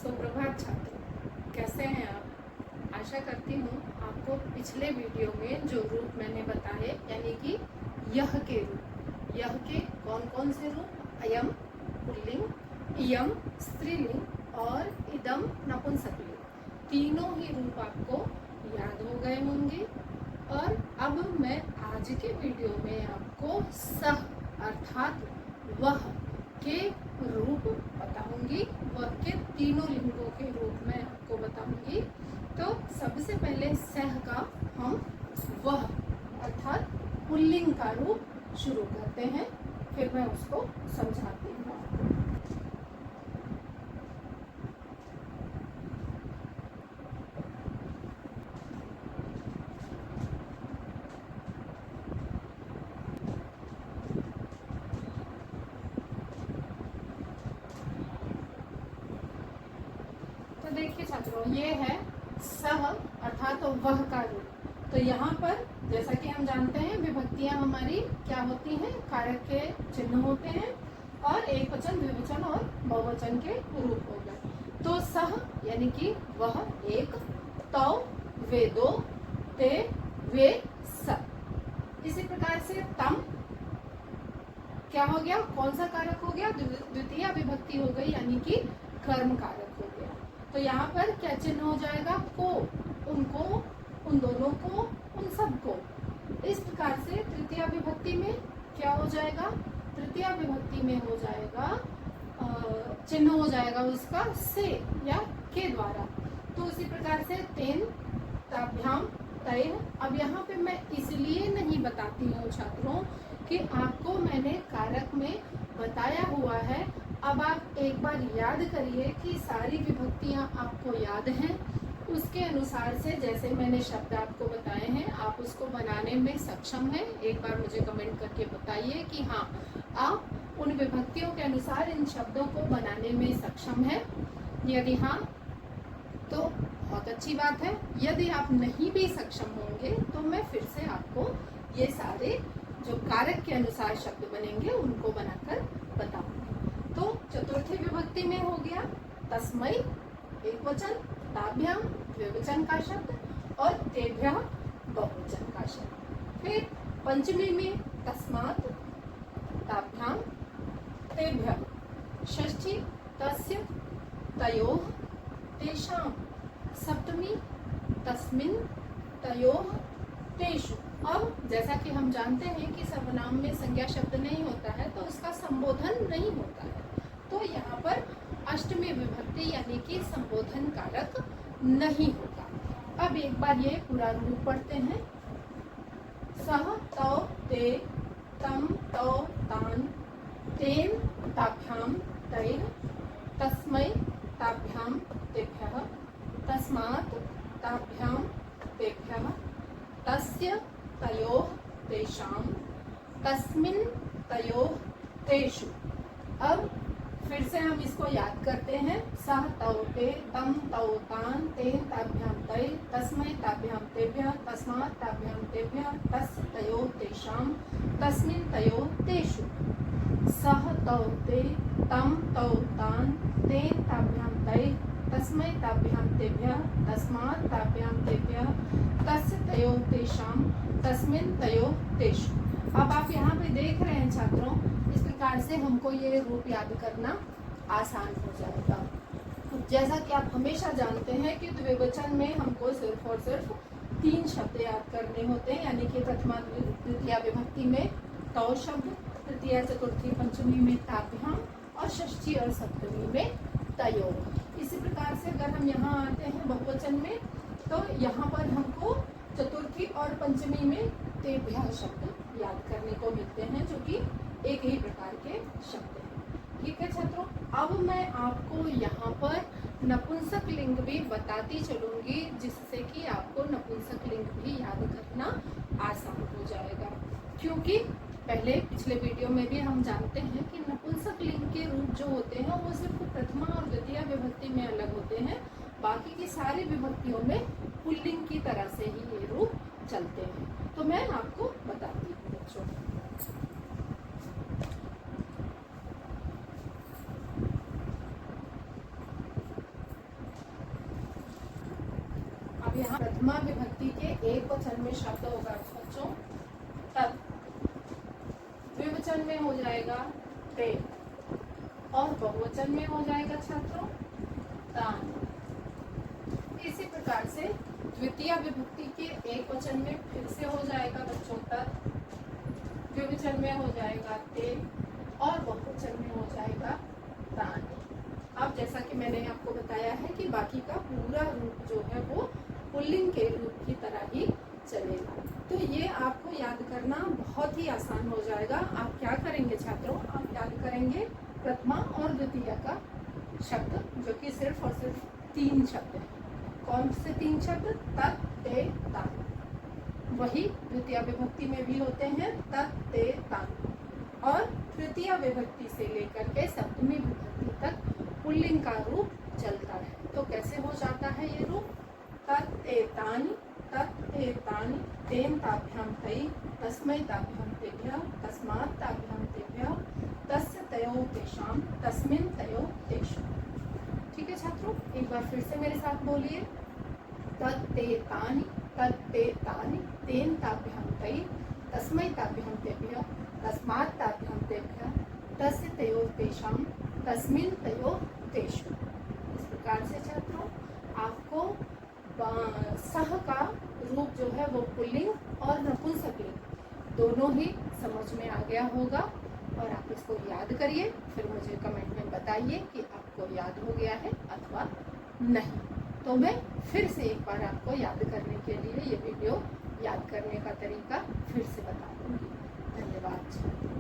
सुप्रभात छात्र, कैसे हैं आप। आशा करती हूँ आपको पिछले वीडियो में जो रूप मैंने बताए, यानी कि यह के रूप, यह के कौन कौन से रूप, अयम पुल्लिंग, इयम स्त्रीलिंग और इदम नपुंसकलिंग, तीनों ही रूप आपको याद हो गए होंगे। और अब मैं आज के वीडियो में आपको सह अर्थात वह के रूप बताऊंगी, वह के तीनों लिंगों के रूप में आपको बताऊंगी। तो सबसे पहले सह का हम वह अर्थात पुल्लिंग का रूप शुरू करते हैं, फिर मैं उसको समझाती हूँ आपको। तो देखिए छात्रों, ये है सह अर्थात तो वह का रूप। तो यहाँ पर जैसा कि हम जानते हैं विभक्तियां हमारी क्या होती हैं, कारक के चिन्ह होते हैं और एक वचन, द्विवचन और बहुवचन के रूप हो गए। तो सह यानी कि वह एक, तो वे दो, ते वे सब। इसी प्रकार से तम क्या हो गया, कौन सा कारक हो गया, द्वितीय विभक्ति हो गई, यानी कि कर्म कारक हो गया। तो यहाँ पर क्या चिन्ह हो जाएगा, को, उनको, उन दोनों को, उन सबको। इस प्रकार से तृतीय विभक्ति में क्या हो जाएगा, तृतीय विभक्ति में हो जाएगा चिन्ह हो जाएगा उसका से या के द्वारा। तो उसी प्रकार से तेन, ताभ्याम, तैर। अब यहाँ पे मैं इसलिए नहीं बताती हूँ छात्रों कि आपको मैंने कारक में बताया हुआ है। अब आप एक बार याद करिए कि सारी विभक्तियां आपको याद हैं, उसके अनुसार से जैसे मैंने शब्द आपको बताए हैं आप उसको बनाने में सक्षम हैं। एक बार मुझे कमेंट करके बताइए कि हाँ, आप उन विभक्तियों के अनुसार इन शब्दों को बनाने में सक्षम हैं। यदि हाँ तो बहुत अच्छी बात है। यदि आप नहीं भी सक्षम होंगे तो मैं फिर से आपको ये सारे जो कारक के अनुसार शब्द बनेंगे उनको बनाकर बताऊंगी। तो चतुर्थी विभक्ति में हो गया तस्मै एक वचन, ताभ्याम द्विवचन का शब्द और तेभ्यः बहुवचन का शब्द। फिर पंचमी में तस्मात्, ताभ्याम, तेभ्यः। षष्ठी तस्य, तयोः, तेषां। सप्तमी तस्मिन्, तयोः, तेषु। अब जैसा कि हम जानते हैं कि सर्वनाम में संज्ञा शब्द नहीं होता है तो उसका संबोधन नहीं होता है, तो यहाँ पर अष्टमी विभक्ति यानी कि संबोधन कारक नहीं होता। अब एक बार ये पूरा रूप पढ़ते हैं। सह, तौ, ते, तम, तौ, तान, तेन, ताभ्याम, तैर, तस्मै, ताभ्याम, तेभ्यः, तस्मात्, ताभ्याम, तेभ्यः, तस्य, तयोः, तेषां, तस्मिन्, तयोः, तेषु। अब फिर से हम इसको याद करते हैं। सह, तौ, ते, तम, तौ, तान, तेन, ताभ्याम, तै, तस्मै, ताभ्याम, तेभ्यः, तस्मात्, ताभ्याम, तेभ्यः, तस्य, तयोः, तेषां, तस्मिन्, तयोः, तेषु। सह, तौ, ते, तम, तौ, तान, तेन, ताभ्याम, तै, तस्मै, ताभ्याम, तेभ्यः, तस्मात्, ताभ्याम, तेभ्यः, तस्य, तयोः, तेषां, तस्मिन्, तयोः, तेषु। अब आप यहाँ पे देख रहे हैं छात्रों, इस प्रकार से हमको ये रूप याद करना आसान हो जाएगा। जैसा कि आप हमेशा जानते हैं कि द्विवचन में हमको सिर्फ और सिर्फ 3 शब्द याद करने होते हैं, यानी कि प्रथमा द्वितीय विभक्ति में तौ शब्द, तृतीय चतुर्थी पंचमी में ताभ्याम और षष्ठी और सप्तमी में तयोः। इसी प्रकार से अगर हम यहाँ आते हैं बहुवचन में तो यहाँ पर हमको चतुर्थी और पंचमी में तेभ्यः शब्द याद करने को मिलते हैं, जो कि एक ही प्रकार के शब्द हैं। ठीक है छात्रों, अब मैं आपको यहाँ पर नपुंसक लिंग भी बताती चलूंगी, जिससे कि आपको नपुंसक लिंग भी याद करना आसान हो जाएगा। क्योंकि पहले पिछले वीडियो में भी हम जानते हैं कि नपुंसक लिंग के रूप जो होते हैं वो सिर्फ प्रथमा और द्वितीय विभक्ति में अलग होते हैं, बाकी की सारी विभक्तियों में पुल्लिंग की तरह से ही ये रूप चलते हैं। तो मैं आपको बताती हूँ बच्चों। अब यहाँ प्रथमा विभक्ति के एक वचन में शब्द होगा बच्चों तत्, द्विवचन में हो जाएगा ते और बहुवचन में हो जाएगा छात्रों तान। इसी प्रकार से द्वितीय विभक्ति के एक वचन में फिर से हो जाएगा बच्चों तत्, द्विवचन में हो जाएगा ते और बहुवचन में हो जाएगा तान। अब जैसा कि मैंने आपको बताया है कि बाकी का पूरा रूप जो है वो पुल्लिंग के रूप की तरह ही चलेगा। तो ये आपको याद करना बहुत ही आसान हो जाएगा। आप क्या करेंगे छात्रों, आप याद करेंगे प्रथमा और द्वितीय का शब्द जो कि सिर्फ और सिर्फ 3 शब्द हैं। कौन से 3 शब्द? तत्, ते, तान। वही द्वितीय विभक्ति में भी होते हैं तत्, ते, तान। और तृतीय विभक्ति से लेकर के सप्तमी विभक्ति तक पुल्लिंग का रूप चलता है। तो कैसे हो जाता है ये रूप? तत्, ते, तानि, तत्, ते, तानि, तेन ताभ्यां तै, तस्मै ताभ्यां तेभ्यः, तस्मात् ताभ्यां तेभ्यः, तस्य तयोः तेषां, तस्मिन् तयोः तेषु। ठीक है छात्रों, एक बार फिर से मेरे साथ बोलिए। तत्, ते, तानि, तत्, ते, तानि, तेन ताभ्यां तै, तस्मै ताभ्यां तेभ्यः, तस्मात् ताभ्यां तेभ्यः, तस्य तयोः तेषां, तस्मिन् तयोः तेषु। इस प्रकार से छात्रों आपको सह का रूप जो है वो पुल्लिंग और नपुंसकलिंग दोनों ही समझ में आ गया होगा। और आप इसको याद करिए, फिर मुझे कमेंट में बताइए कि आपको याद हो गया है अथवा नहीं। तो मैं फिर से एक बार आपको याद करने के लिए ये वीडियो याद करने का तरीका फिर से बता दूंगी। धन्यवाद।